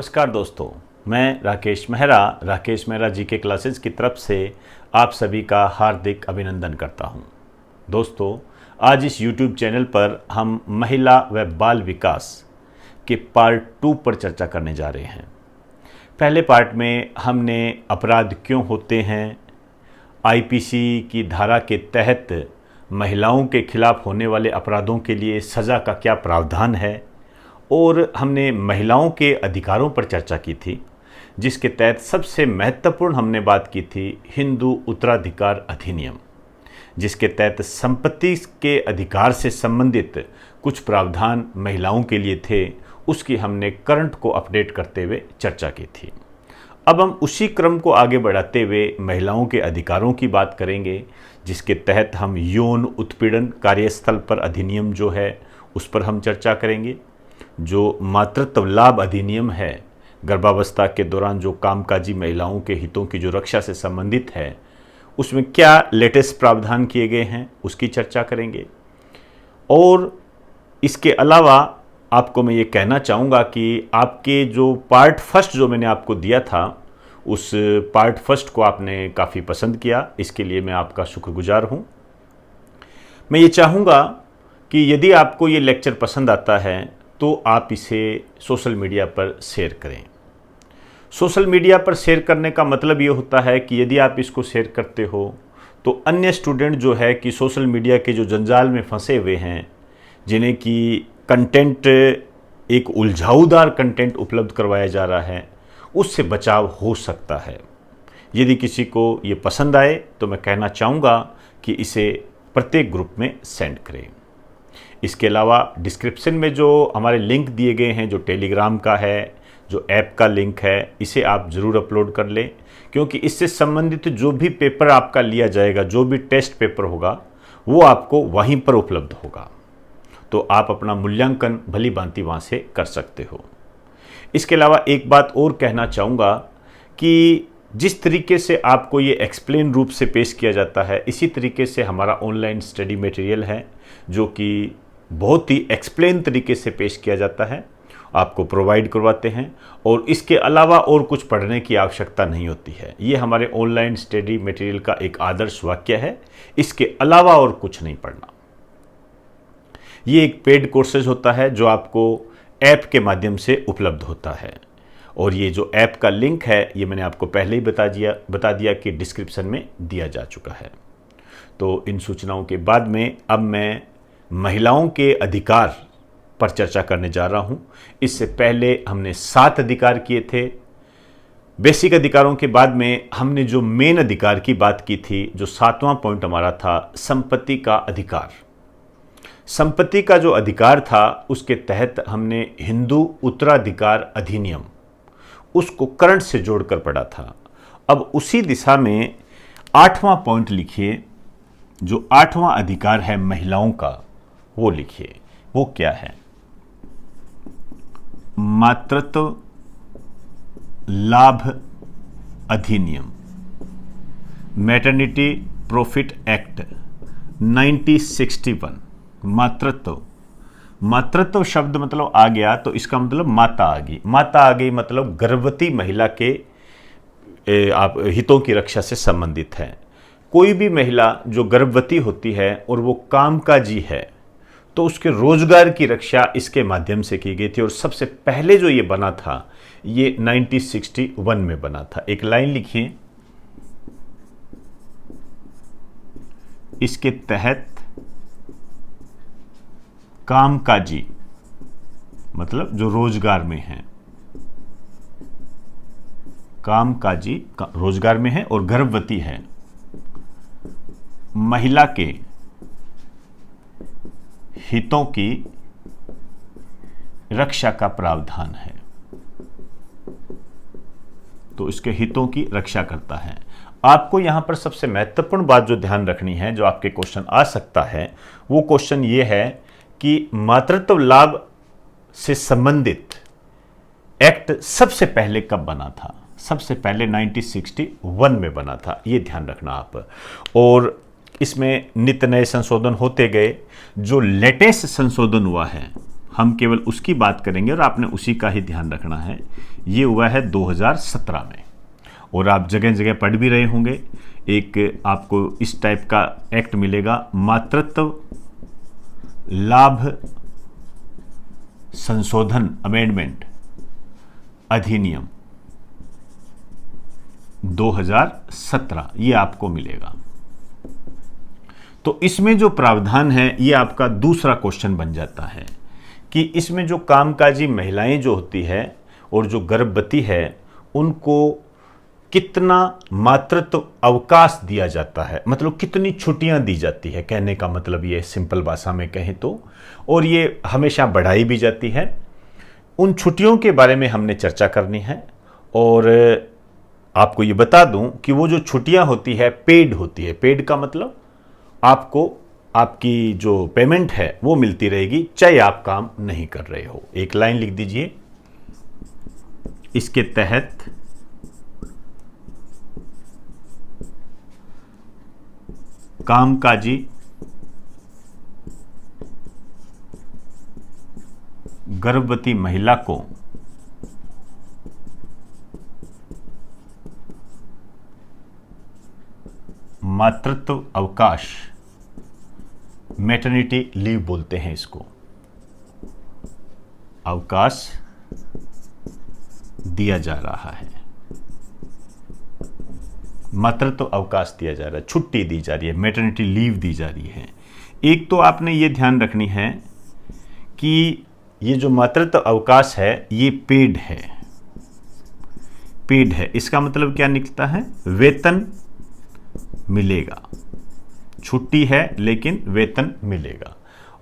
नमस्कार दोस्तों, मैं राकेश मेहरा जी के क्लासेस की तरफ से आप सभी का हार्दिक अभिनंदन करता हूं। दोस्तों, आज इस YouTube चैनल पर हम महिला व बाल विकास के पार्ट 2 पर चर्चा करने जा रहे हैं। पहले पार्ट में हमने अपराध क्यों होते हैं, IPC की धारा के तहत महिलाओं के खिलाफ होने वाले अपराधों के लिए सज़ा का क्या प्रावधान है, और हमने महिलाओं के अधिकारों पर चर्चा की थी, जिसके तहत सबसे महत्वपूर्ण हमने बात की थी हिंदू उत्तराधिकार अधिनियम, जिसके तहत संपत्ति के अधिकार से संबंधित कुछ प्रावधान महिलाओं के लिए थे। उसकी हमने करंट को अपडेट करते हुए चर्चा की थी। अब हम उसी क्रम को आगे बढ़ाते हुए महिलाओं के अधिकारों की बात करेंगे, जिसके तहत हम यौन उत्पीड़न कार्यस्थल पर अधिनियम जो है उस पर हम चर्चा करेंगे। जो मातृत्व लाभ अधिनियम है, गर्भावस्था के दौरान जो कामकाजी महिलाओं के हितों की जो रक्षा से संबंधित है, उसमें क्या लेटेस्ट प्रावधान किए गए हैं उसकी चर्चा करेंगे। और इसके अलावा आपको मैं ये कहना चाहूँगा कि आपके जो पार्ट फर्स्ट जो मैंने आपको दिया था, उस पार्ट फर्स्ट को आपने काफ़ी पसंद किया, इसके लिए मैं आपका शुक्रगुजार हूँ। मैं ये चाहूँगा कि यदि आपको ये लेक्चर पसंद आता है तो आप इसे सोशल मीडिया पर शेयर करें। सोशल मीडिया पर शेयर करने का मतलब ये होता है कि यदि आप इसको शेयर करते हो तो अन्य स्टूडेंट जो है कि सोशल मीडिया के जो जंजाल में फंसे हुए हैं, जिन्हें कि कंटेंट एक उलझाऊदार कंटेंट उपलब्ध करवाया जा रहा है, उससे बचाव हो सकता है। यदि किसी को ये पसंद आए तो मैं कहना चाहूँगा कि इसे प्रत्येक ग्रुप में सेंड करें। इसके अलावा डिस्क्रिप्शन में जो हमारे लिंक दिए गए हैं, जो टेलीग्राम का है, जो ऐप का लिंक है, इसे आप ज़रूर अपलोड कर लें, क्योंकि इससे संबंधित जो भी पेपर आपका लिया जाएगा, जो भी टेस्ट पेपर होगा, वो आपको वहीं पर उपलब्ध होगा। तो आप अपना मूल्यांकन भली भांति वहाँ से कर सकते हो। इसके अलावा एक बात और कहना चाहूँगा कि जिस तरीके से आपको ये एक्सप्लेन रूप से पेश किया जाता है, इसी तरीके से हमारा ऑनलाइन स्टडी मटेरियल है, जो कि बहुत ही एक्सप्लेन तरीके से पेश किया जाता है, आपको प्रोवाइड करवाते हैं। और इसके अलावा और कुछ पढ़ने की आवश्यकता नहीं होती है। ये हमारे ऑनलाइन स्टडी मटेरियल का एक आदर्श वाक्य है, इसके अलावा और कुछ नहीं पढ़ना। ये एक पेड कोर्सेज होता है जो आपको ऐप के माध्यम से उपलब्ध होता है, और ये जो ऐप का लिंक है ये मैंने आपको पहले ही बता दिया कि डिस्क्रिप्शन में दिया जा चुका है। तो इन सूचनाओं के बाद में अब मैं महिलाओं के अधिकार पर चर्चा करने जा रहा हूं। इससे पहले हमने 7 अधिकार किए थे। बेसिक अधिकारों के बाद में हमने जो मेन अधिकार की बात की थी, जो 7वां पॉइंट हमारा था संपत्ति का अधिकार। संपत्ति का जो अधिकार था, उसके तहत हमने हिंदू उत्तराधिकार अधिनियम, उसको करंट से जोड़कर पढ़ा था। अब उसी दिशा में 8वां पॉइंट लिखिए। जो 8वां अधिकार है महिलाओं का, वो लिखिए। वो क्या है? मातृत्व लाभ अधिनियम, मैटरनिटी प्रॉफिट एक्ट 1961। मातृत्व शब्द मतलब आ गया तो इसका मतलब माता आ गई। माता आ गई मतलब गर्भवती महिला के आप हितों की रक्षा से संबंधित है। कोई भी महिला जो गर्भवती होती है और वो कामकाजी है, तो उसके रोजगार की रक्षा इसके माध्यम से की गई थी। और सबसे पहले जो ये बना था, ये 1961 में बना था। एक लाइन लिखिए, इसके तहत कामकाजी मतलब जो रोजगार में है, कामकाजी रोजगार में है और गर्भवती है महिला के हितों की रक्षा का प्रावधान है। तो इसके हितों की रक्षा करता है। आपको यहां पर सबसे महत्वपूर्ण बात जो ध्यान रखनी है, जो आपके क्वेश्चन आ सकता है, वो क्वेश्चन ये है कि मातृत्व लाभ से संबंधित एक्ट सबसे पहले कब बना था? सबसे पहले 1961 में बना था। ये ध्यान रखना आप। और इसमें नित्य नए संशोधन होते गए। जो लेटेस्ट संशोधन हुआ है हम केवल उसकी बात करेंगे और आपने उसी का ही ध्यान रखना है। ये हुआ है 2017 में, और आप जगह जगह पढ़ भी रहे होंगे। एक आपको इस टाइप का एक्ट मिलेगा, मातृत्व लाभ संशोधन अमेंडमेंट अधिनियम 2017, ये आपको मिलेगा। तो इसमें जो प्रावधान है ये आपका दूसरा क्वेश्चन बन जाता है कि इसमें जो कामकाजी महिलाएं जो होती है और जो गर्भवती है उनको कितना मातृत्व अवकाश दिया जाता है, मतलब कितनी छुट्टियां दी जाती है, कहने का मतलब ये सिंपल भाषा में कहें तो, और ये हमेशा बढ़ाई भी जाती है। उन छुट्टियों के बारे में हमने चर्चा करनी है। और आपको ये बता दूं कि वो जो छुट्टियां होती है पेड होती है। पेड का मतलब आपको आपकी जो पेमेंट है वो मिलती रहेगी चाहे आप काम नहीं कर रहे हो। एक लाइन लिख दीजिए, इसके तहत कामकाजी गर्भवती महिला को मातृत्व अवकाश, मैटरनिटी लीव बोलते हैं इसको, अवकाश दिया जा रहा है, मातृत्व अवकाश दिया जा रहा है, छुट्टी दी जा रही है, मैटरनिटी लीव दी जा रही है। एक तो आपने ये ध्यान रखनी है कि ये जो मातृत्व अवकाश है ये पेड है। पेड है इसका मतलब क्या निकलता है, वेतन मिलेगा। छुट्टी है लेकिन वेतन मिलेगा।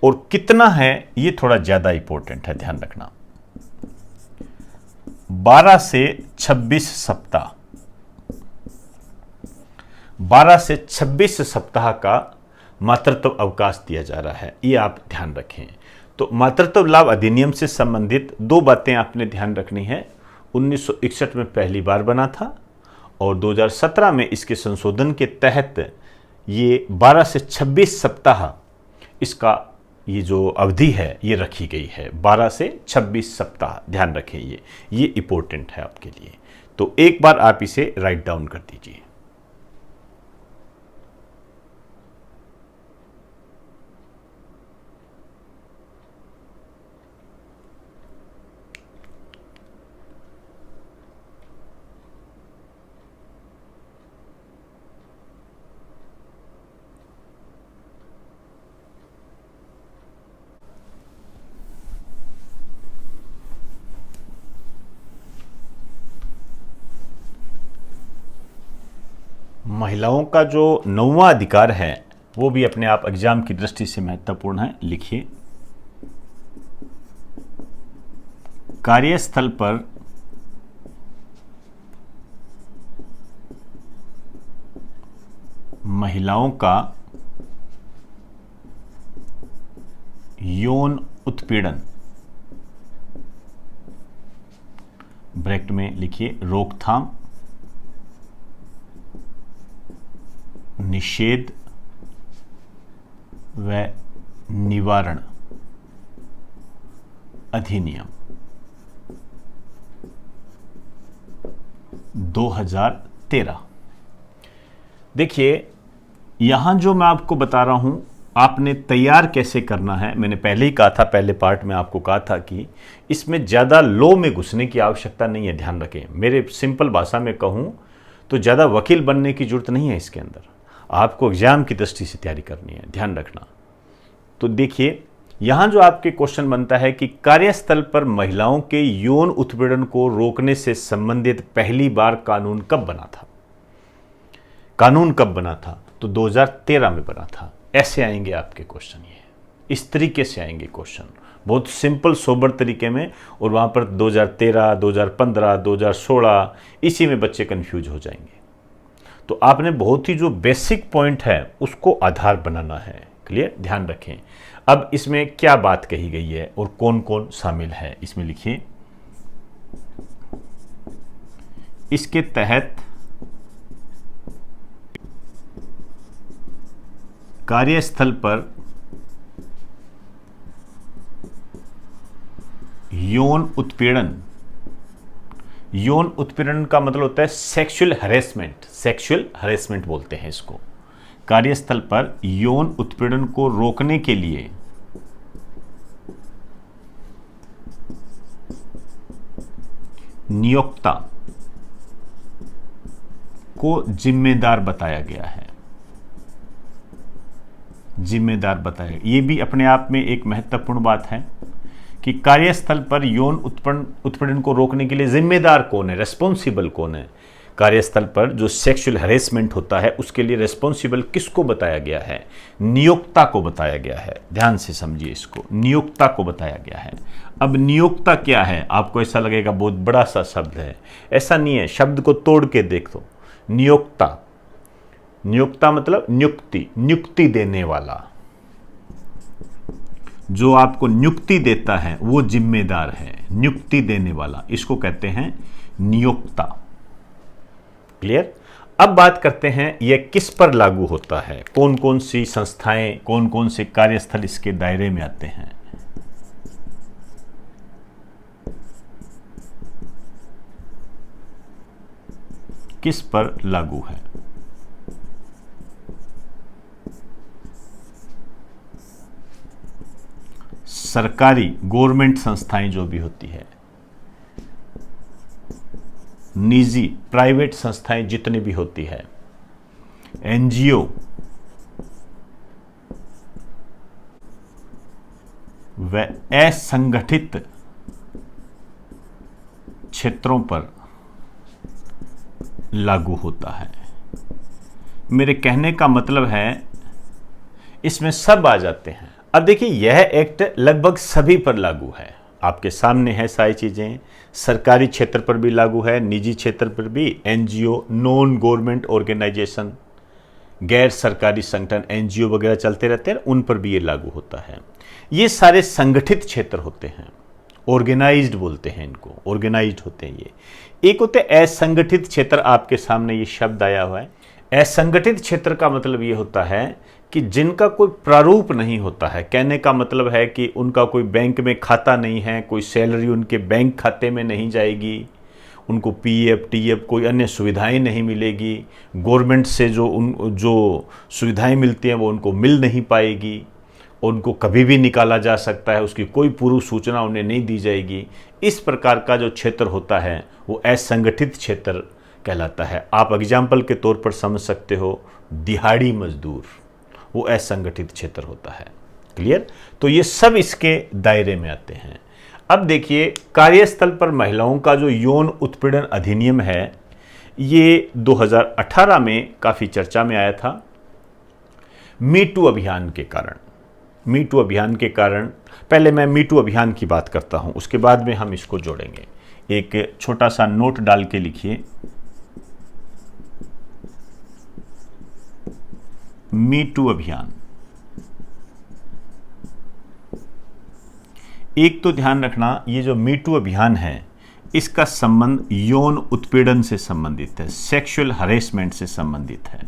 और कितना है ये थोड़ा ज्यादा इंपॉर्टेंट है, ध्यान रखना। 12 से 26 सप्ताह, 12 से 26 सप्ताह का मातृत्व अवकाश दिया जा रहा है, ये आप ध्यान रखें। तो मातृत्व लाभ अधिनियम से संबंधित दो बातें आपने ध्यान रखनी है। 1961 में पहली बार बना था और 2017 में इसके संशोधन के तहत ये 12 से 26 सप्ताह इसका ये जो अवधि है ये रखी गई है। 12 से 26 सप्ताह, ध्यान रखें, ये इंपॉर्टेंट है आपके लिए। तो एक बार आप इसे राइट डाउन कर दीजिए। महिलाओं का जो 9वां अधिकार है वो भी अपने आप एग्जाम की दृष्टि से महत्वपूर्ण है। लिखिए, कार्यस्थल पर महिलाओं का यौन उत्पीड़न, ब्रैकेट में लिखिए रोकथाम, निषेध व निवारण अधिनियम 2013। देखिए, यहां जो मैं आपको बता रहा हूं आपने तैयार कैसे करना है, मैंने पहले ही कहा था, पहले पार्ट में आपको कहा था कि इसमें ज़्यादा लो में घुसने की आवश्यकता नहीं है। ध्यान रखें, मेरे सिंपल भाषा में कहूं तो ज़्यादा वकील बनने की जरूरत नहीं है इसके अंदर। आपको एग्जाम की दृष्टि से तैयारी करनी है, ध्यान रखना। तो देखिए, यहां जो आपके क्वेश्चन बनता है कि कार्यस्थल पर महिलाओं के यौन उत्पीड़न को रोकने से संबंधित पहली बार कानून कब बना था। कानून कब बना था? तो 2013 में बना था। ऐसे आएंगे आपके क्वेश्चन, ये इस तरीके से आएंगे क्वेश्चन, बहुत सिंपल सोबर तरीके में। और वहां पर 2013, 2015, 2016 इसी में बच्चे कंफ्यूज हो जाएंगे। तो आपने बहुत ही जो बेसिक पॉइंट है उसको आधार बनाना है। क्लियर? ध्यान रखें। अब इसमें क्या बात कही गई है और कौन कौन शामिल है, इसमें लिखिए, इसके तहत कार्यस्थल पर यौन उत्पीड़न, यौन उत्पीड़न का मतलब होता है सेक्सुअल हरेसमेंट, सेक्सुअल हरेसमेंट बोलते हैं इसको। कार्यस्थल पर यौन उत्पीड़न को रोकने के लिए नियोक्ता को जिम्मेदार बताया गया है, जिम्मेदार बताया। ये भी अपने आप में एक महत्वपूर्ण बात है कि कार्यस्थल पर यौन उत्पीड़न को रोकने के लिए जिम्मेदार कौन है, रेस्पॉन्सिबल कौन है। कार्यस्थल पर जो सेक्सुअल हरेसमेंट होता है उसके लिए रेस्पॉन्सिबल किसको बताया गया है, नियोक्ता को बताया गया है। ध्यान से समझिए इसको, नियोक्ता को बताया गया है। अब नियोक्ता क्या है, आपको ऐसा लगेगा बहुत बड़ा सा शब्द है, ऐसा नहीं है। शब्द को तोड़ के देख दो। नियोक्ता, नियोक्ता मतलब नियुक्ति, नियुक्ति देने वाला। जो आपको नियुक्ति देता है वो जिम्मेदार है, नियुक्ति देने वाला, इसको कहते हैं नियोक्ता। क्लियर। अब बात करते हैं यह किस पर लागू होता है, कौन कौन सी संस्थाएं, कौन कौन से कार्यस्थल इसके दायरे में आते हैं। किस पर लागू है? सरकारी गवर्नमेंट संस्थाएं जो भी होती है, निजी प्राइवेट संस्थाएं जितनी भी होती है, एनजीओ, व असंगठित क्षेत्रों पर लागू होता है। मेरे कहने का मतलब है इसमें सब आ जाते हैं। अब देखिए यह एक्ट लगभग सभी पर लागू है, आपके सामने है सारी चीज़ें। सरकारी क्षेत्र पर भी लागू है, निजी क्षेत्र पर भी, एनजीओ, नॉन गवर्नमेंट ऑर्गेनाइजेशन, गैर सरकारी संगठन, एनजीओ वगैरह चलते रहते हैं, उन पर भी ये लागू होता है। ये सारे संगठित क्षेत्र होते हैं, ऑर्गेनाइज्ड बोलते हैं इनको, ऑर्गेनाइज्ड होते हैं ये। एक होते हैं असंगठित क्षेत्र, आपके सामने ये शब्द आया हुआ है। असंगठित क्षेत्र का मतलब ये होता है कि जिनका कोई प्रारूप नहीं होता है। कहने का मतलब है कि उनका कोई बैंक में खाता नहीं है, कोई सैलरी उनके बैंक खाते में नहीं जाएगी, उनको पीएफ टीएफ कोई अन्य सुविधाएं नहीं मिलेगी, गवर्नमेंट से जो सुविधाएं मिलती हैं वो उनको मिल नहीं पाएगी, उनको कभी भी निकाला जा सकता है, उसकी कोई पूर्व सूचना उन्हें नहीं दी जाएगी। इस प्रकार का जो क्षेत्र होता है वो असंगठित क्षेत्र कहलाता है। आप एग्जाम्पल के तौर पर समझ सकते हो, दिहाड़ी मजदूर, वो असंगठित क्षेत्र होता है। क्लियर। तो ये सब इसके दायरे में आते हैं। अब देखिए कार्यस्थल पर महिलाओं का जो यौन उत्पीड़न अधिनियम है, ये 2018 में काफ़ी चर्चा में आया था। मीटू अभियान के कारण, मीटू अभियान के कारण, पहले मैं मीटू अभियान की बात करता हूं, उसके बाद में हम इसको जोड़ेंगे। एक छोटा सा नोट डाल के लिखिए, मीटू अभियान। एक तो ध्यान रखना, ये जो मीटू अभियान है इसका संबंध यौन उत्पीड़न से संबंधित है, सेक्सुअल हरेसमेंट से संबंधित है,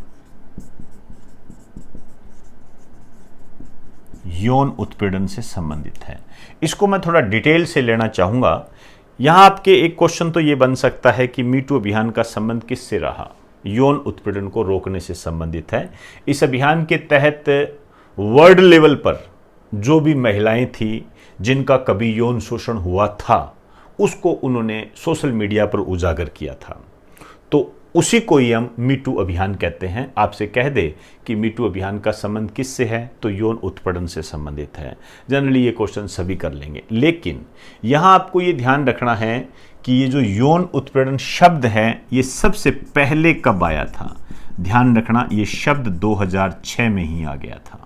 यौन उत्पीड़न से संबंधित है। इसको मैं थोड़ा डिटेल से लेना चाहूंगा। यहां आपके एक क्वेश्चन तो ये बन सकता है कि मीटू अभियान का संबंध किससे रहा, यौन उत्पीड़न को रोकने से संबंधित है। इस अभियान के तहत वर्ल्ड लेवल पर जो भी महिलाएं थी जिनका कभी यौन शोषण हुआ था, उसको उन्होंने सोशल मीडिया पर उजागर किया था। तो उसी को ही हम मीटू अभियान कहते हैं। आपसे कह दे कि मीटू अभियान का संबंध किससे है, तो यौन उत्पीड़न से संबंधित है। जनरली ये क्वेश्चन सभी कर लेंगे, लेकिन यहाँ आपको ये ध्यान रखना है कि ये जो यौन उत्पीड़न शब्द है ये सबसे पहले कब आया था। ध्यान रखना, ये शब्द 2006 में ही आ गया था।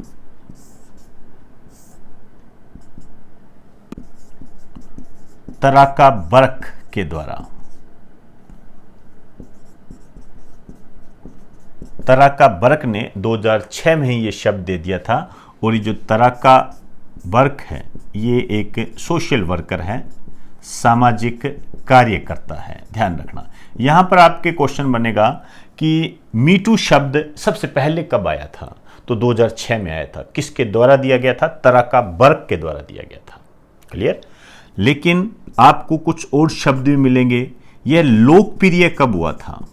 तराका बर्क के द्वारा, तराका बर्क ने 2006 में ही ये शब्द दे दिया था। और ये जो तराका बर्क है ये एक सोशल वर्कर है, सामाजिक कार्यकर्ता है। ध्यान रखना, यहां पर आपके क्वेश्चन बनेगा कि मीटू शब्द सबसे पहले कब आया था, तो 2006 में आया था। किसके द्वारा दिया गया था, तराका बर्क के द्वारा दिया गया था। क्लियर। लेकिन आपको कुछ और शब्द भी मिलेंगे। यह लोकप्रिय कब हुआ था?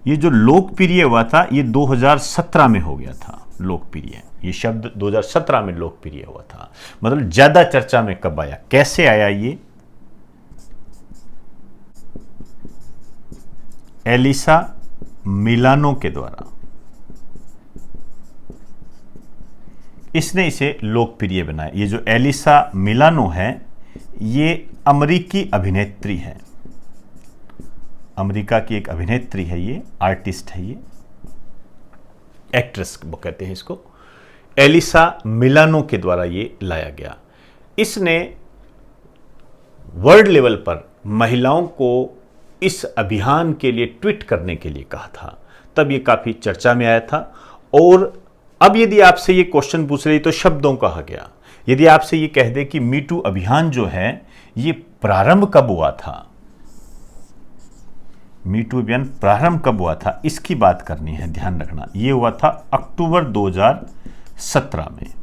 ये जो लोकप्रिय हुआ था ये 2017 में हो गया था। लोकप्रिय, ये शब्द 2017 में लोकप्रिय हुआ था। मतलब ज्यादा चर्चा में कब आया, कैसे आया? ये एलिसा मिलानो के द्वारा, इसने इसे लोकप्रिय बनाया। ये जो एलिसा मिलानो है ये अमेरिकी अभिनेत्री है, अमेरिका की एक अभिनेत्री है, ये आर्टिस्ट है, ये एक्ट्रेस वो कहते हैं इसको। एलिसा मिलानो के द्वारा ये लाया गया। इसने वर्ल्ड लेवल पर महिलाओं को इस अभियान के लिए ट्वीट करने के लिए कहा था, तब ये काफी चर्चा में आया था। और अब यदि आपसे ये क्वेश्चन पूछ रही तो शब्दों कहा गया। यदि आपसे ये कह दे कि मीटू अभियान जो है ये प्रारंभ कब हुआ था, मीटू अभियान प्रारंभ कब हुआ था, इसकी बात करनी है, ध्यान रखना। ये हुआ था अक्टूबर 2017 में।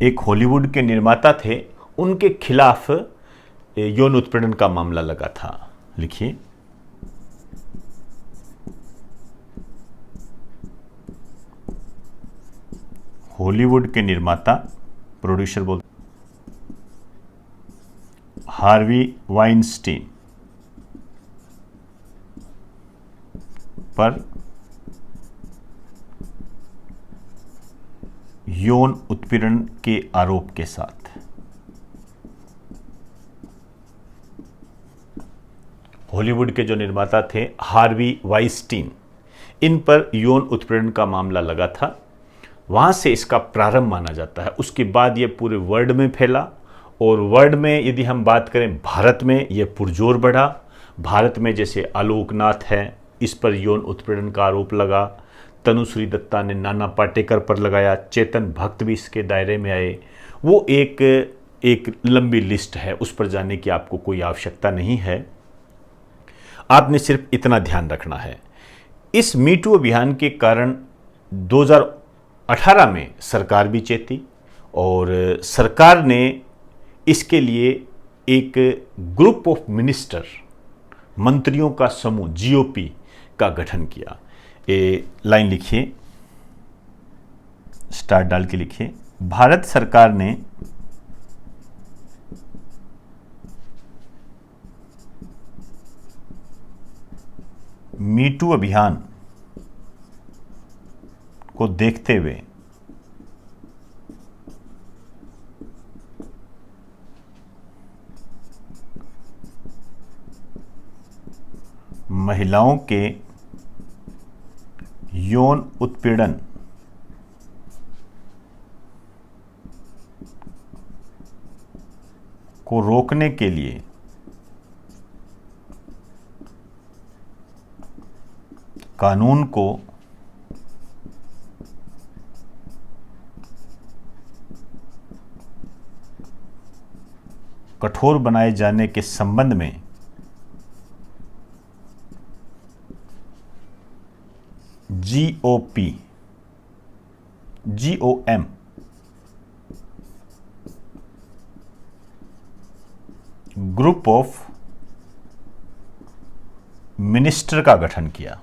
एक हॉलीवुड के निर्माता थे, उनके खिलाफ यौन उत्पीड़न का मामला लगा था। लिखिए, हॉलीवुड के निर्माता, प्रोड्यूसर बोलते हार्वी वाइनस्टीन पर यौन उत्पीड़न के आरोप के साथ हॉलीवुड के जो निर्माता थे हार्वी वाइनस्टीन, इन पर यौन उत्पीड़न का मामला लगा था। वहां से इसका प्रारंभ माना जाता है। उसके बाद ये पूरे वर्ल्ड में फैला, और वर्ल्ड में यदि हम बात करें भारत में ये पुरजोर बढ़ा। भारत में जैसे आलोकनाथ है, इस पर यौन उत्पीड़न का आरोप लगा। तनुश्री दत्ता ने नाना पाटेकर पर लगाया। चेतन भक्त भी इसके दायरे में आए। वो एक लंबी लिस्ट है, उस पर जाने की आपको कोई आवश्यकता नहीं है। आपने सिर्फ इतना ध्यान रखना है, इस मीटू अभियान के कारण 2018 में सरकार भी चेती, और सरकार ने इसके लिए एक ग्रुप ऑफ मिनिस्टर, मंत्रियों का समूह, जीओपी का गठन किया। ये लाइन लिखिए, स्टार डाल के लिखिए। भारत सरकार ने मीटू अभियान को देखते हुए महिलाओं के यौन उत्पीड़न को रोकने के लिए कानून को कठोर बनाए जाने के संबंध में GOP, GoM, group of minister का गठन किया।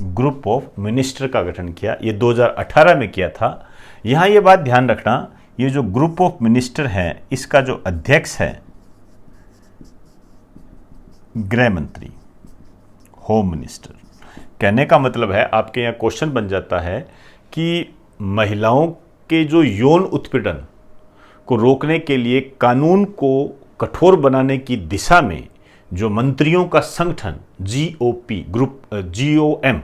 ग्रुप ऑफ मिनिस्टर का गठन किया। ये 2018 में किया था। यहां ये बात ध्यान रखना, ये जो ग्रुप ऑफ मिनिस्टर है इसका जो अध्यक्ष है गृह मंत्री, होम मिनिस्टर। कहने का मतलब है, आपके यहाँ क्वेश्चन बन जाता है कि महिलाओं के जो यौन उत्पीड़न को रोकने के लिए कानून को कठोर बनाने की दिशा में जो मंत्रियों का संगठन जीओपी, ग्रुप जीओएम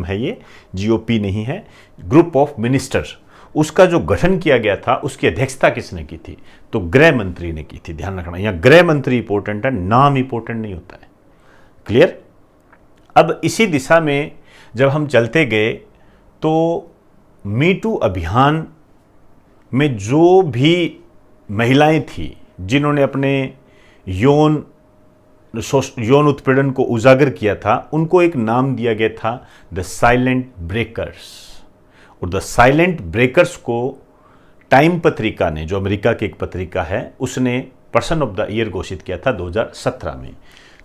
है, ये जीओपी नहीं है, ग्रुप ऑफ मिनिस्टर, उसका जो गठन किया गया था उसकी अध्यक्षता किसने की थी? तो गृह मंत्री ने की थी। ध्यान रखना, यहां गृह मंत्री इंपॉर्टेंट है, नाम इंपॉर्टेंट नहीं होता है। क्लियर? अब इसी दिशा में जब हम चलते गए तो मीटू अभियान में जो भी महिलाएं थी जिन्होंने अपने यौन यौन उत्पीड़न को उजागर किया था, उनको एक नाम दिया गया था द साइलेंट ब्रेकर्स। और द साइलेंट ब्रेकर्स को टाइम पत्रिका ने, जो अमेरिका की एक पत्रिका है, उसने पर्सन ऑफ द ईयर घोषित किया था 2017 में।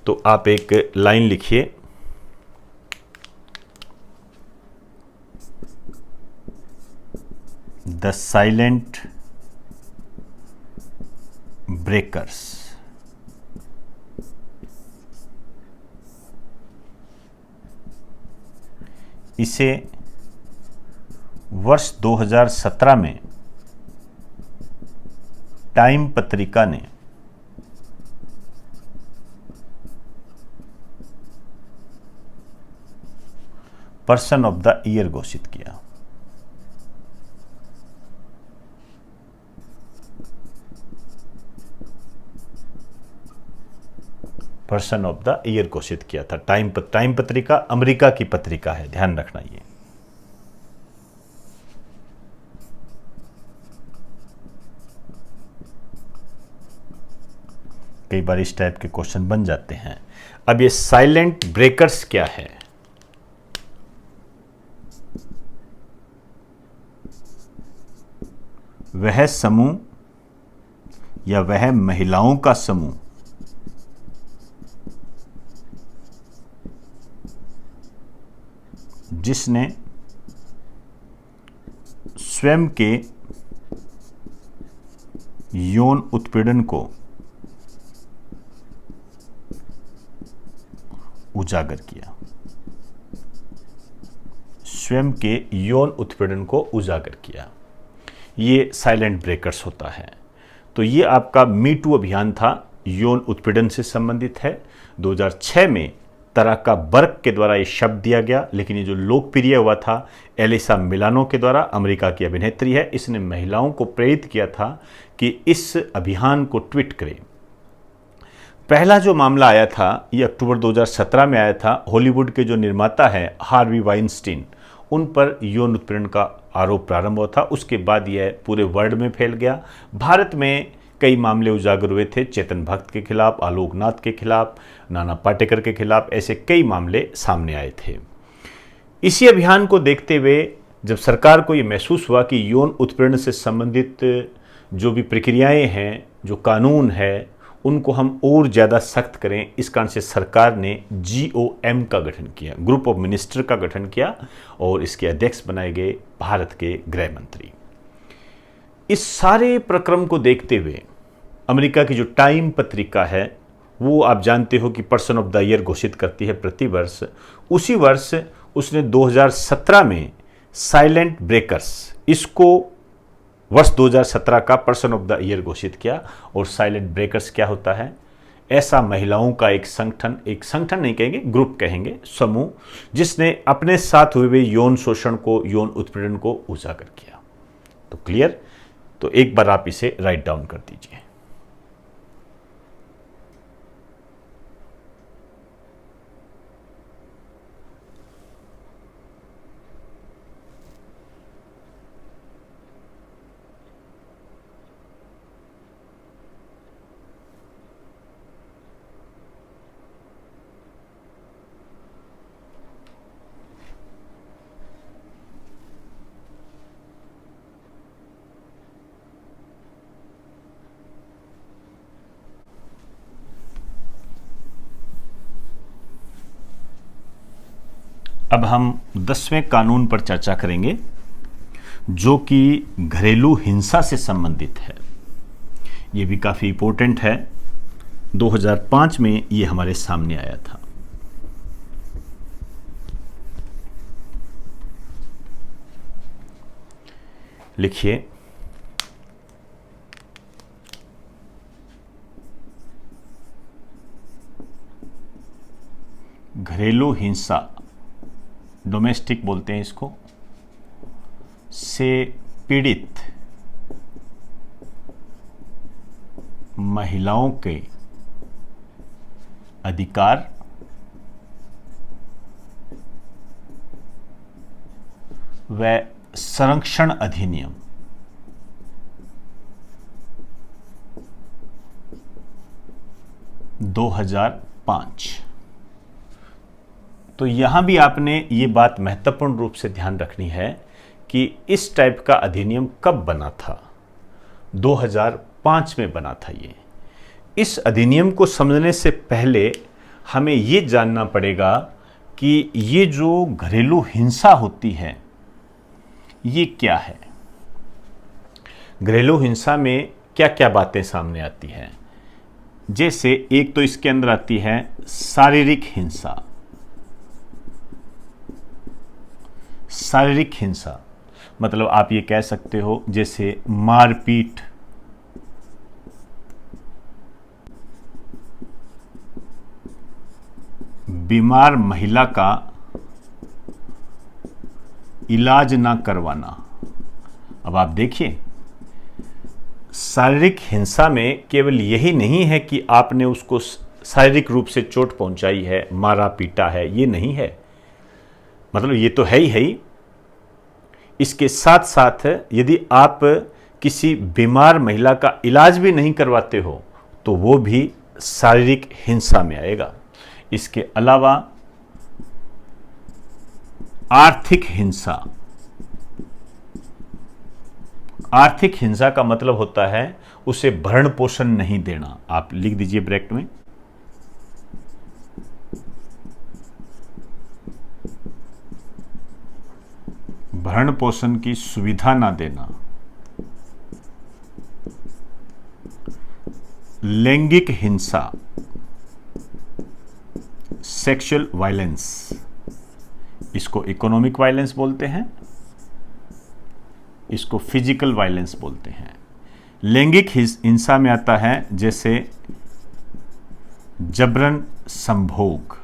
तो आप एक लाइन लिखिए, द साइलेंट ब्रेकर्स। इसे वर्ष 2017 में टाइम पत्रिका ने पर्सन ऑफ द ईयर घोषित किया। पर्सन ऑफ द ईयर घोषित किया था। टाइम पत्रिका अमेरिका की पत्रिका है, ध्यान रखना। ये कई बार इस टाइप के क्वेश्चन बन जाते हैं। अब ये साइलेंट ब्रेकर्स क्या है? वह समूह या वह महिलाओं का समूह जिसने स्वयं के यौन उत्पीड़न को उजागर किया। स्वयं के यौन उत्पीड़न को उजागर किया, ये साइलेंट ब्रेकर्स होता है। तो ये आपका मी टू अभियान था, यौन उत्पीड़न से संबंधित है। 2006 में तराका बर्क के द्वारा ये शब्द दिया गया, लेकिन ये जो लोकप्रिय हुआ था एलिसा मिलानो के द्वारा, अमेरिका की अभिनेत्री है। इसने महिलाओं को प्रेरित किया था कि इस अभियान को ट्वीट करें। पहला जो मामला आया था ये अक्टूबर 2017 में आया था। हॉलीवुड के जो निर्माता है हार्वी वाइनस्टीन, उन पर यौन उत्पीड़न का आरोप प्रारंभ हुआ था। उसके बाद यह पूरे वर्ल्ड में फैल गया। भारत में कई मामले उजागर हुए थे, चेतन भगत के खिलाफ, आलोक नाथ के खिलाफ, नाना पाटेकर के खिलाफ, ऐसे कई मामले सामने आए थे। इसी अभियान को देखते हुए जब सरकार को ये महसूस हुआ कि यौन उत्पीड़न से संबंधित जो भी प्रक्रियाएं हैं, जो कानून है, उनको हम और ज़्यादा सख्त करें, इस कारण से सरकार ने GOM का गठन किया, ग्रुप ऑफ मिनिस्टर का गठन किया, और इसके अध्यक्ष बनाए गए भारत के गृह मंत्री। इस सारे प्रक्रम को देखते हुए अमेरिका की जो टाइम पत्रिका है, वो आप जानते हो कि पर्सन ऑफ द ईयर घोषित करती है प्रति वर्ष। उसी वर्ष उसने 2017 में साइलेंट ब्रेकर्स, इसको वर्ष 2017 का पर्सन ऑफ द ईयर घोषित किया। और साइलेंट ब्रेकर्स क्या होता है? ऐसा महिलाओं का एक संगठन नहीं कहेंगे, ग्रुप कहेंगे, समूह, जिसने अपने साथ हुए यौन शोषण को, यौन उत्पीड़न को उजागर किया। तो क्लियर? तो एक बार आप इसे राइट डाउन कर दीजिए। अब हम 10वें कानून पर चर्चा करेंगे, जो कि घरेलू हिंसा से संबंधित है। ये भी काफ़ी इंपॉर्टेंट है। 2005 में ये हमारे सामने आया था। लिखिए, घरेलू हिंसा, डोमेस्टिक बोलते हैं इसको, से पीड़ित महिलाओं के अधिकार व संरक्षण अधिनियम 2005 2005। तो यहाँ भी आपने ये बात महत्वपूर्ण रूप से ध्यान रखनी है कि इस टाइप का अधिनियम कब बना था। 2005 में बना था ये। इस अधिनियम को समझने से पहले हमें ये जानना पड़ेगा कि ये जो घरेलू हिंसा होती है ये क्या है। घरेलू हिंसा में क्या क्या बातें सामने आती हैं। जैसे एक तो इसके अंदर आती है शारीरिक हिंसा। शारीरिक हिंसा मतलब आप ये कह सकते हो जैसे मारपीट, बीमार महिला का इलाज ना करवाना। अब आप देखिए, शारीरिक हिंसा में केवल यही नहीं है कि आपने उसको शारीरिक रूप से चोट पहुंचाई है, मारा पीटा है, ये नहीं है। मतलब ये तो है ही। इसके साथ साथ यदि आप किसी बीमार महिला का इलाज भी नहीं करवाते हो तो वो भी शारीरिक हिंसा में आएगा। इसके अलावा आर्थिक हिंसा। आर्थिक हिंसा का मतलब होता है उसे भरण पोषण नहीं देना। आप लिख दीजिए ब्रैकेट में। भरण पोषण की सुविधा ना देना। लैंगिक हिंसा, सेक्सुअल वायलेंस, इसको इकोनॉमिक वायलेंस बोलते हैं, इसको फिजिकल वायलेंस बोलते हैं। लैंगिक हिंसा में आता है जैसे जबरन संभोग,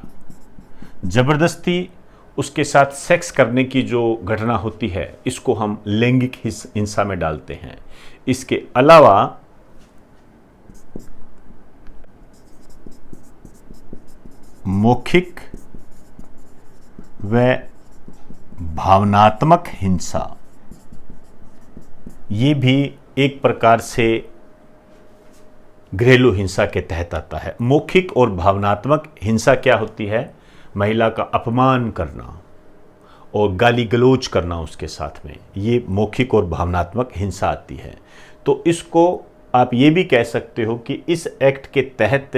जबरदस्ती उसके साथ सेक्स करने की जो घटना होती है इसको हम लैंगिक हिंसा में डालते हैं। इसके अलावा मौखिक व भावनात्मक हिंसा, ये भी एक प्रकार से घरेलू हिंसा के तहत आता है। मौखिक और भावनात्मक हिंसा क्या होती है? महिला का अपमान करना और गाली गलौज करना उसके साथ में, ये मौखिक और भावनात्मक हिंसा आती है। तो इसको आप ये भी कह सकते हो कि इस एक्ट के तहत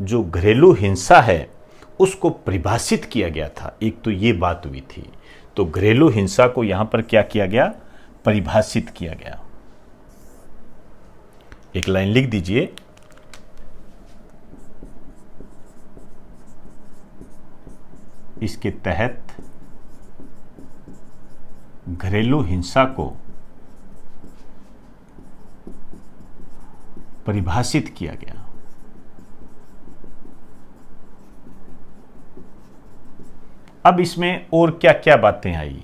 जो घरेलू हिंसा है उसको परिभाषित किया गया था। एक तो ये बात हुई थी, तो घरेलू हिंसा को यहां पर क्या किया गया? परिभाषित किया गया। एक लाइन लिख दीजिए, इसके तहत घरेलू हिंसा को परिभाषित किया गया। अब इसमें और क्या क्या बातें आई?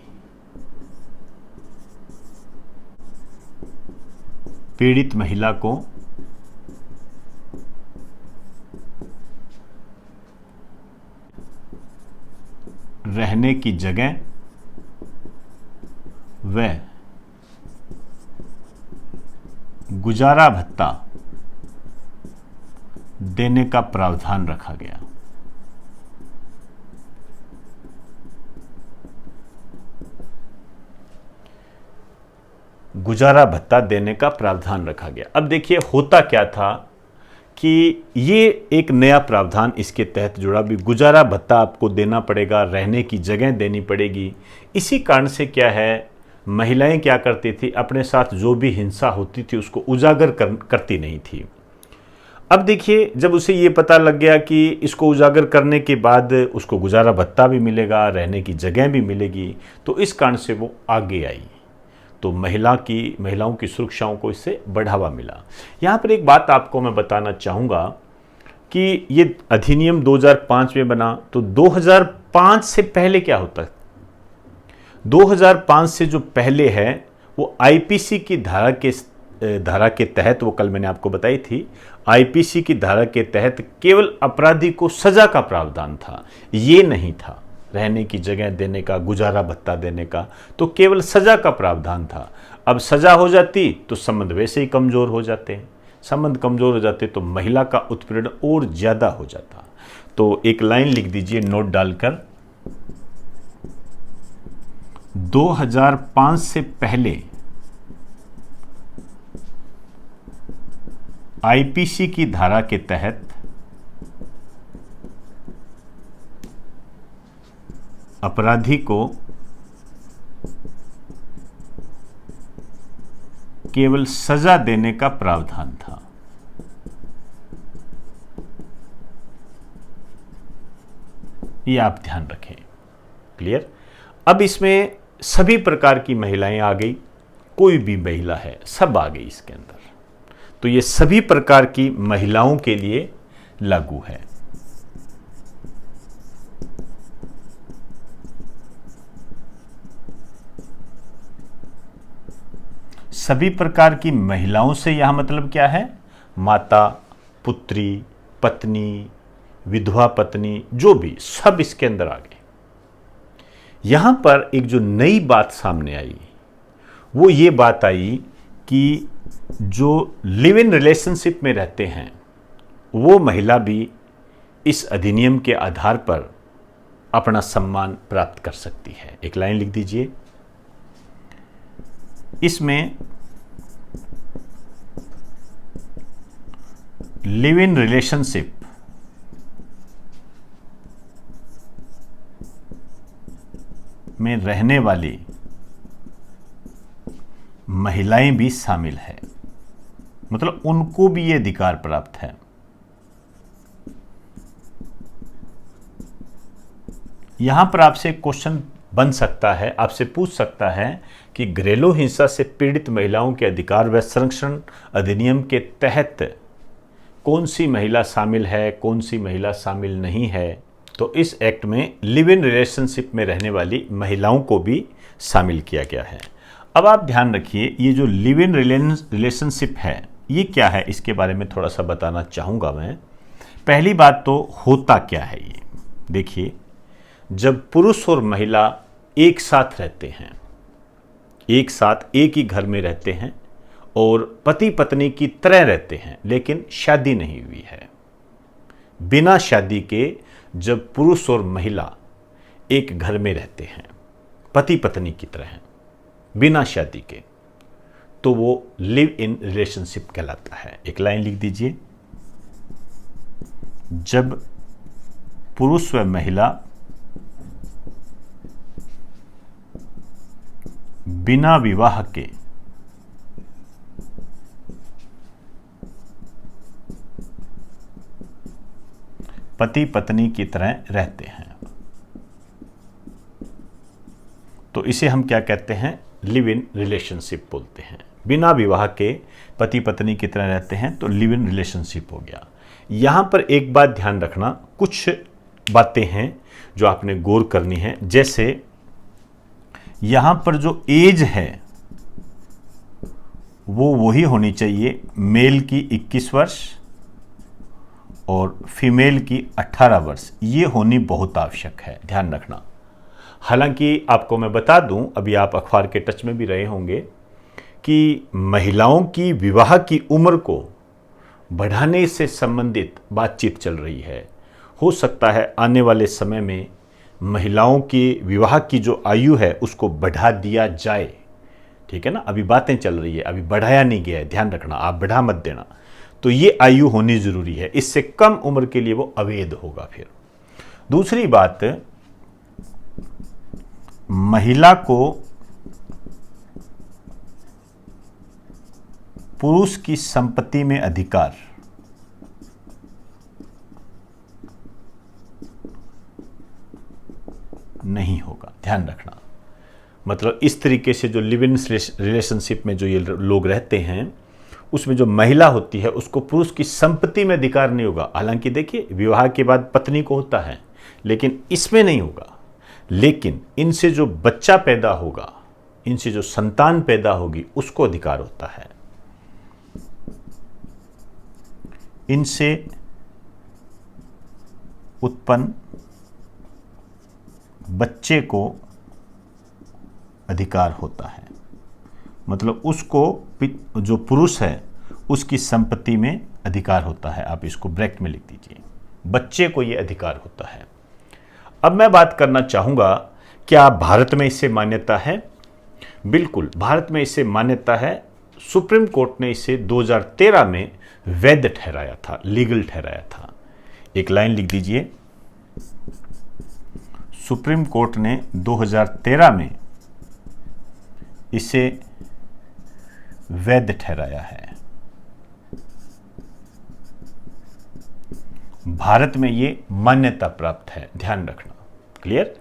पीड़ित महिला को रहने की जगह व गुजारा भत्ता देने का प्रावधान रखा गया। गुजारा भत्ता देने का प्रावधान रखा गया। अब देखिए होता क्या था कि ये एक नया प्रावधान इसके तहत जुड़ा भी, गुजारा भत्ता आपको देना पड़ेगा, रहने की जगह देनी पड़ेगी। इसी कारण से क्या है, महिलाएं क्या करती थी, अपने साथ जो भी हिंसा होती थी उसको उजागर करती नहीं थी। अब देखिए जब उसे ये पता लग गया कि इसको उजागर करने के बाद उसको गुजारा भत्ता भी मिलेगा, रहने की जगह भी मिलेगी, तो इस कारण से वो आगे आई। तो महिलाओं की सुरक्षाओं को इससे बढ़ावा मिला। यहाँ पर एक बात आपको मैं बताना चाहूँगा कि ये अधिनियम 2005 में बना, तो 2005 से पहले क्या होता है? 2005 से जो पहले है वो आईपीसी की धारा के तहत, वो कल मैंने आपको बताई थी, आईपीसी की धारा के तहत केवल अपराधी को सजा का प्रावधान था, ये नहीं था रहने की जगह देने का, गुजारा भत्ता देने का, तो केवल सजा का प्रावधान था। अब सजा हो जाती तो संबंध वैसे ही कमजोर हो जाते हैं, संबंध कमजोर हो जाते तो महिला का उत्पीड़न और ज्यादा हो जाता। तो एक लाइन लिख दीजिए नोट डालकर, 2005 से पहले आईपीसी की धारा के तहत अपराधी को केवल सजा देने का प्रावधान था। ये आप ध्यान रखें। क्लियर? अब इसमें सभी प्रकार की महिलाएं आ गई, कोई भी महिला है सब आ गई इसके अंदर, तो ये सभी प्रकार की महिलाओं के लिए लागू है। सभी प्रकार की महिलाओं से यहां मतलब क्या है? माता, पुत्री, पत्नी, विधवा पत्नी, जो भी, सब इसके अंदर आ गए। यहां पर एक जो नई बात सामने आई वो ये बात आई कि जो लिव इन रिलेशनशिप में रहते हैं वो महिला भी इस अधिनियम के आधार पर अपना सम्मान प्राप्त कर सकती है। एक लाइन लिख दीजिए, इसमें लिव इन रिलेशनशिप में रहने वाली महिलाएं भी शामिल है, मतलब उनको भी ये अधिकार प्राप्त है। यहां पर आपसे क्वेश्चन बन सकता है, आपसे पूछ सकता है कि घरेलू हिंसा से पीड़ित महिलाओं के अधिकार व संरक्षण अधिनियम के तहत कौन सी महिला शामिल है, कौन सी महिला शामिल नहीं है। तो इस एक्ट में लिव इन रिलेशनशिप में रहने वाली महिलाओं को भी शामिल किया गया है। अब आप ध्यान रखिए, ये जो लिव इन रिलेशनशिप है ये क्या है, इसके बारे में थोड़ा सा बताना चाहूँगा मैं। पहली बात तो होता क्या है ये देखिए, जब पुरुष और महिला एक साथ रहते हैं, एक साथ एक ही घर में रहते हैं और पति पत्नी की तरह रहते हैं, लेकिन शादी नहीं हुई है, बिना शादी के जब पुरुष और महिला एक घर में रहते हैं पति पत्नी की तरह बिना शादी के, तो वो लिव इन रिलेशनशिप कहलाता है। एक लाइन लिख दीजिए, जब पुरुष व महिला बिना विवाह के पति पत्नी की तरह रहते हैं, तो इसे हम क्या कहते हैं? लिव इन रिलेशनशिप बोलते हैं। बिना विवाह के पति पत्नी की तरह रहते हैं तो लिव इन रिलेशनशिप हो गया। यहां पर एक बात ध्यान रखना, कुछ बातें हैं जो आपने गौर करनी है। जैसे यहां पर जो एज है वो वही होनी चाहिए, मेल की 21 वर्ष और फीमेल की 18 वर्ष, ये होनी बहुत आवश्यक है, ध्यान रखना। हालांकि आपको मैं बता दूं, अभी आप अखबार के टच में भी रहे होंगे कि महिलाओं की विवाह की उम्र को बढ़ाने से संबंधित बातचीत चल रही है। हो सकता है आने वाले समय में महिलाओं की विवाह की जो आयु है उसको बढ़ा दिया जाए, ठीक है ना। अभी बातें चल रही है, अभी बढ़ाया नहीं गया है, ध्यान रखना, आप बढ़ा मत देना। तो ये आयु होनी जरूरी है, इससे कम उम्र के लिए वो अवैध होगा। फिर दूसरी बात, महिला को पुरुष की संपत्ति में अधिकार नहीं होगा, ध्यान रखना। मतलब इस तरीके से जो लिव इन रिलेशनशिप में जो ये लोग रहते हैं उसमें जो महिला होती है उसको पुरुष की संपत्ति में अधिकार नहीं होगा। हालांकि देखिए विवाह के बाद पत्नी को होता है, लेकिन इसमें नहीं होगा। लेकिन इनसे जो बच्चा पैदा होगा, इनसे जो संतान पैदा होगी, उसको अधिकार होता है। इनसे उत्पन्न बच्चे को अधिकार होता है, मतलब उसको जो पुरुष है उसकी संपत्ति में अधिकार होता है। आप इसको ब्रैकेट में लिख दीजिए। बच्चे को ये अधिकार होता है। अब मैं बात करना चाहूँगा, क्या भारत में इसे मान्यता है? बिल्कुल, भारत में इसे मान्यता है। सुप्रीम कोर्ट ने इसे 2013 में वैध ठहराया था, लीगल ठहराया था। एक लाइन लिख दीजिए, सुप्रीम कोर्ट ने 2013 में इसे वैध ठहराया है। भारत में ये मान्यता प्राप्त है, ध्यान रखना। क्लियर?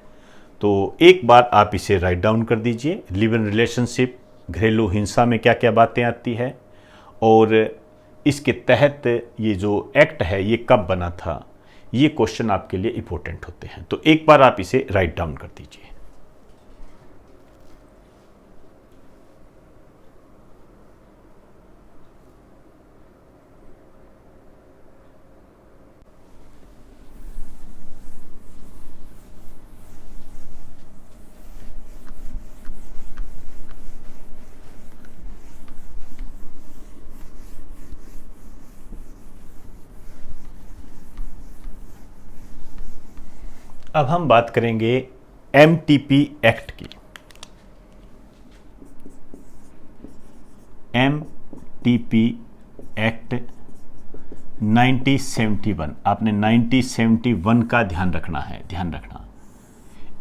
तो एक बार आप इसे राइट डाउन कर दीजिए। लिव इन रिलेशनशिप, घरेलू हिंसा में क्या क्या बातें आती है और इसके तहत ये जो एक्ट है ये कब बना था, ये क्वेश्चन आपके लिए इंपॉर्टेंट होते हैं। तो एक बार आप इसे राइट डाउन कर दीजिए। अब हम बात करेंगे एमटीपी एक्ट की। एमटीपी एक्ट 1971, आपने 1971 का ध्यान रखना है, ध्यान रखना।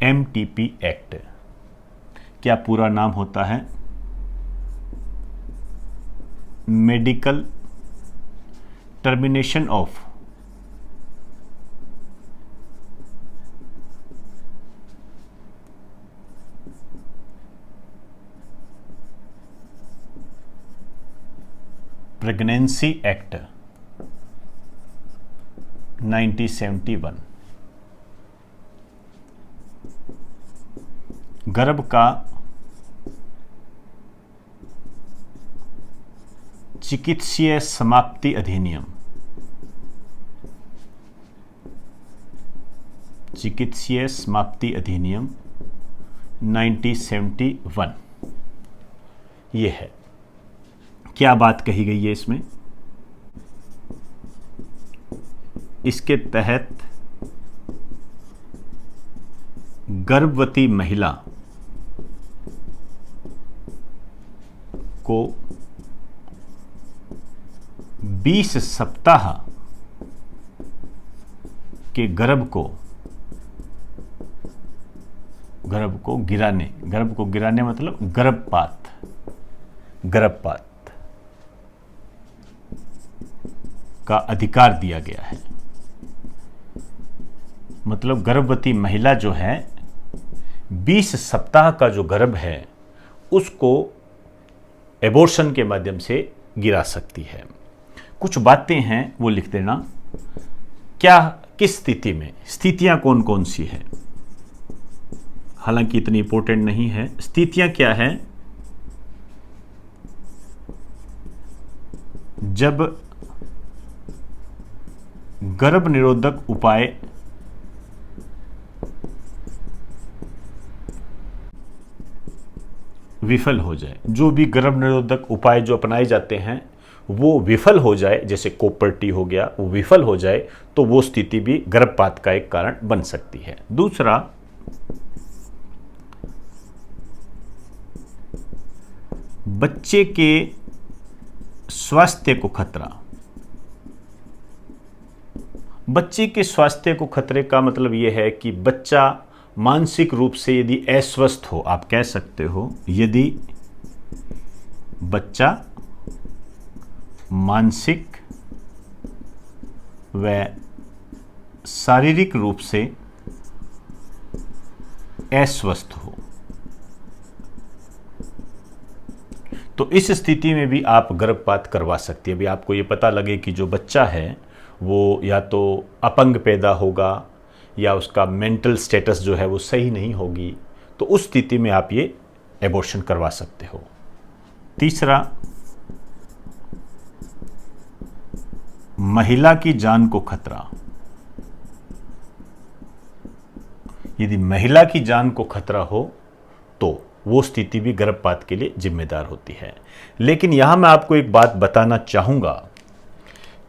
एमटीपी एक्ट क्या पूरा नाम होता है? Medical termination of pregnancy act 1971। गर्भ का चिकित्सीय समाप्ति अधिनियम, चिकित्सीय समाप्ति अधिनियम 1971 ये है। क्या बात कही गई है इसमें? इसके तहत गर्भवती महिला को 20 सप्ताह के गर्भ को गिराने मतलब गर्भपात का अधिकार दिया गया है। मतलब गर्भवती महिला जो है 20 सप्ताह का जो गर्भ है उसको एबॉर्शन के माध्यम से गिरा सकती है। कुछ बातें हैं वो लिख देना। क्या, किस स्थिति में, स्थितियां कौन कौन सी है, हालांकि इतनी इंपॉर्टेंट नहीं है। स्थितियां क्या है? जब गर्भ निरोधक उपाय विफल हो जाए, जो भी गर्भ निरोधक उपाय जो अपनाए जाते हैं वो विफल हो जाए, जैसे कोपर्टी हो गया, वो विफल हो जाए, तो वो स्थिति भी गर्भपात का एक कारण बन सकती है। दूसरा, बच्चे के स्वास्थ्य को खतरा। बच्चे के स्वास्थ्य को खतरे का मतलब यह है कि बच्चा मानसिक रूप से यदि अस्वस्थ हो, आप कह सकते हो यदि बच्चा मानसिक व शारीरिक रूप से अस्वस्थ हो, तो इस स्थिति में भी आप गर्भपात करवा सकती है। अभी आपको ये पता लगे कि जो बच्चा है वो या तो अपंग पैदा होगा या उसका मेंटल स्टेटस जो है वो सही नहीं होगी, तो उस स्थिति में आप ये एबॉर्शन करवा सकते हो। तीसरा, महिला की जान को खतरा। यदि महिला की जान को खतरा हो तो वो स्थिति भी गर्भपात के लिए जिम्मेदार होती है। लेकिन यहां मैं आपको एक बात बताना चाहूंगा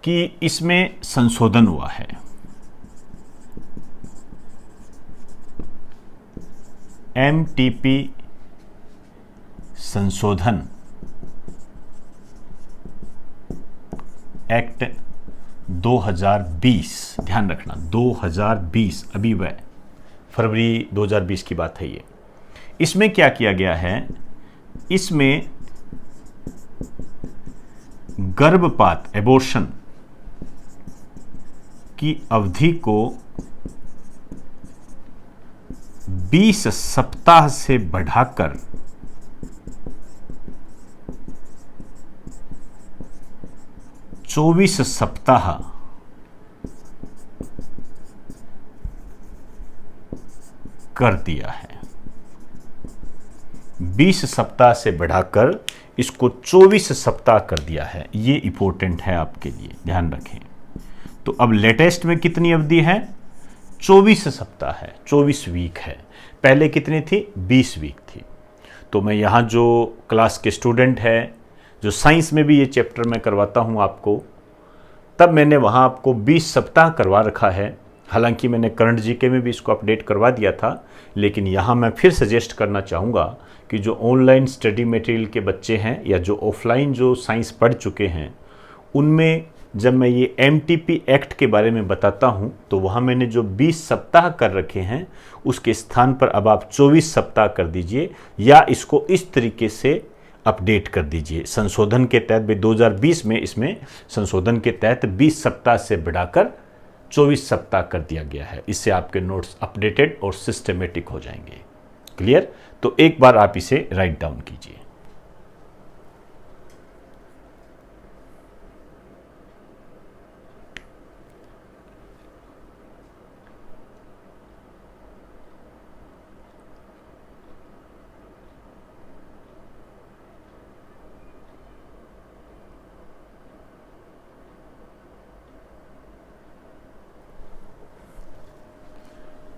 कि इसमें संशोधन हुआ है। MTP संशोधन एक्ट 2020, ध्यान रखना 2020, अभी वह फरवरी 2020 की बात है ये। इसमें क्या किया गया है, इसमें गर्भपात एबॉर्शन की अवधि को 20 सप्ताह से बढ़ाकर 24 सप्ताह कर दिया है। 20 सप्ताह से बढ़ाकर इसको 24 सप्ताह कर दिया है। ये इंपॉर्टेंट है आपके लिए, ध्यान रखें। तो अब लेटेस्ट में कितनी अवधि है, 24 सप्ताह है, 24 वीक है। पहले कितनी थी, 20 वीक थी। तो मैं यहाँ जो क्लास के स्टूडेंट है, जो साइंस में भी ये चैप्टर मैं करवाता हूँ आपको, तब मैंने वहाँ आपको 20 सप्ताह करवा रखा है। हालांकि मैंने करंट जीके में भी इसको अपडेट करवा दिया था, लेकिन यहाँ मैं फिर सजेस्ट करना चाहूँगा कि जो ऑनलाइन स्टडी मटेरियल के बच्चे हैं या जो ऑफलाइन जो साइंस पढ़ चुके हैं, उनमें जब मैं ये MTP एक्ट के बारे में बताता हूँ तो वहाँ मैंने जो 20 सप्ताह कर रखे हैं उसके स्थान पर अब आप 24 सप्ताह कर दीजिए, या इसको इस तरीके से अपडेट कर दीजिए। संशोधन के तहत भी 2020 में इसमें संशोधन के तहत 20 सप्ताह से बढ़ाकर 24 सप्ताह कर दिया गया है। इससे आपके नोट्स अपडेटेड और सिस्टमेटिक हो जाएंगे। क्लियर? तो एक बार आप इसे राइट डाउन कीजिए।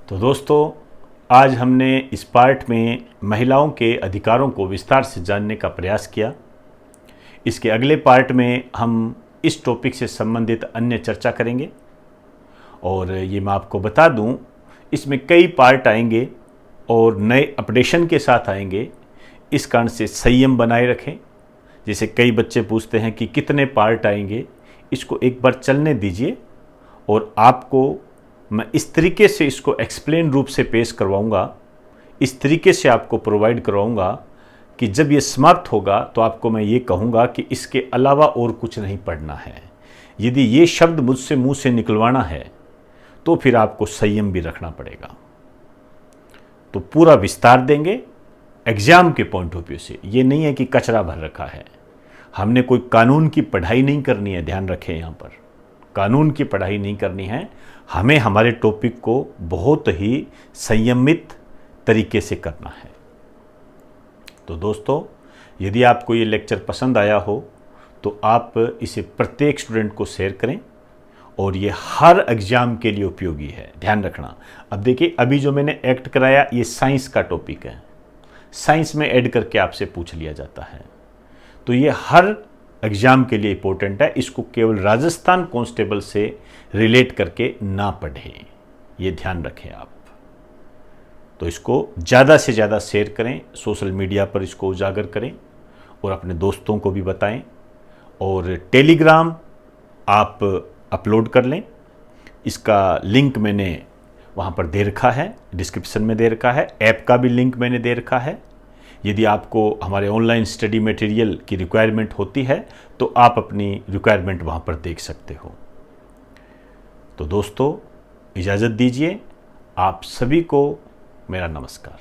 तो दोस्तों, आज हमने इस पार्ट में महिलाओं के अधिकारों को विस्तार से जानने का प्रयास किया। इसके अगले पार्ट में हम इस टॉपिक से संबंधित अन्य चर्चा करेंगे। और ये मैं आपको बता दूं, इसमें कई पार्ट आएंगे और नए अपडेशन के साथ आएंगे। इस कारण से संयम बनाए रखें। जैसे कई बच्चे पूछते हैं कि कितने पार्ट आएंगे, इसको एक बार चलने दीजिए और आपको मैं इस तरीके से इसको एक्सप्लेन रूप से पेश करवाऊंगा, इस तरीके से आपको प्रोवाइड करवाऊंगा कि जब ये समाप्त होगा तो आपको मैं ये कहूँगा कि इसके अलावा और कुछ नहीं पढ़ना है। यदि ये शब्द मुझसे मुंह से निकलवाना है तो फिर आपको संयम भी रखना पड़ेगा। तो पूरा विस्तार देंगे एग्जाम के पॉइंट ऑफ व्यू से। ये नहीं है कि कचरा भर रखा है। हमने कोई कानून की पढ़ाई नहीं करनी है, ध्यान रखें। यहाँ पर कानून की पढ़ाई नहीं करनी है, हमें हमारे टॉपिक को बहुत ही संयमित तरीके से करना है। तो दोस्तों, यदि आपको ये लेक्चर पसंद आया हो तो आप इसे प्रत्येक स्टूडेंट को शेयर करें, और ये हर एग्जाम के लिए उपयोगी है, ध्यान रखना। अब देखिए, अभी जो मैंने एक्ट कराया ये साइंस का टॉपिक है, साइंस में ऐड करके आपसे पूछ लिया जाता है। तो ये हर एग्जाम के लिए इंपॉर्टेंट है। इसको केवल राजस्थान कांस्टेबल से रिलेट करके ना पढ़ें, ये ध्यान रखें आप। तो इसको ज़्यादा से ज़्यादा शेयर करें, सोशल मीडिया पर इसको उजागर करें और अपने दोस्तों को भी बताएं। और टेलीग्राम आप अपलोड कर लें, इसका लिंक मैंने वहाँ पर दे रखा है, डिस्क्रिप्शन में दे रखा है। ऐप का भी लिंक मैंने दे रखा है। यदि आपको हमारे ऑनलाइन स्टडी मटेरियल की रिक्वायरमेंट होती है तो आप अपनी रिक्वायरमेंट वहाँ पर देख सकते हो। तो दोस्तों, इजाज़त दीजिए। आप सभी को मेरा नमस्कार।